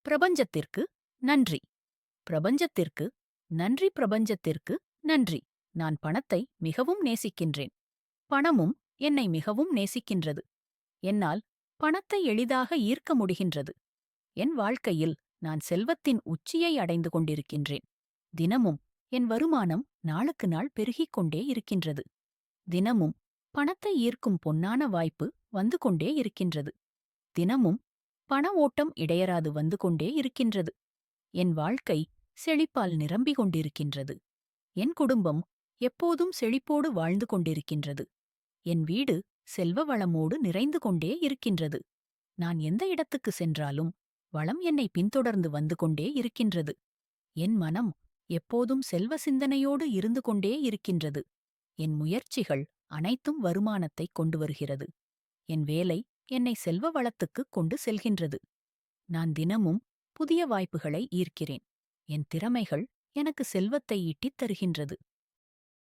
பிரபஞ்சத்திற்கு நன்றி. பிரபஞ்சத்திற்கு நன்றி. பிரபஞ்சத்திற்கு நன்றி. நான் பணத்தை மிகவும் நேசிக்கின்றேன். பணமும் என்னை மிகவும் நேசிக்கின்றது. என்னால் பணத்தை எளிதாக ஈர்க்க முடிகின்றது. என் வாழ்க்கையில் நான் செல்வத்தின் உச்சியை அடைந்து கொண்டிருக்கின்றேன். தினமும் என் வருமானம் நாளுக்கு நாள் பெருகிக் கொண்டே இருக்கின்றது. தினமும் பணத்தை ஈர்க்கும் பொன்னான வாய்ப்பு வந்து கொண்டே இருக்கின்றது. தினமும் பண ஓட்டம் இடையராது வந்து கொண்டே இருக்கின்றது. என் வாழ்க்கை செழிப்பால் நிரம்பிக் கொண்டிருக்கின்றது. என் குடும்பம் எப்போதும் செழிப்போடு வாழ்ந்து கொண்டிருக்கின்றது. என் வீடு செல்வ வளமோடு நிறைந்து கொண்டே இருக்கின்றது. நான் எந்த இடத்துக்கு சென்றாலும் வளம் என்னை பின்தொடர்ந்து வந்து கொண்டே இருக்கின்றது. என் மனம் எப்போதும் செல்வ சிந்தனையோடு இருந்து கொண்டே இருக்கின்றது. என் முயற்சிகள் அனைத்தும் வருமானத்தைக் கொண்டு வருகிறது. என் வேலை என்னை செல்வ வளத்துக்குக் கொண்டு செல்கின்றது. நான் தினமும் புதிய வாய்ப்புகளை ஈர்க்கிறேன். என் திறமைகள் எனக்கு செல்வத்தை ஈட்டித் தருகின்றது.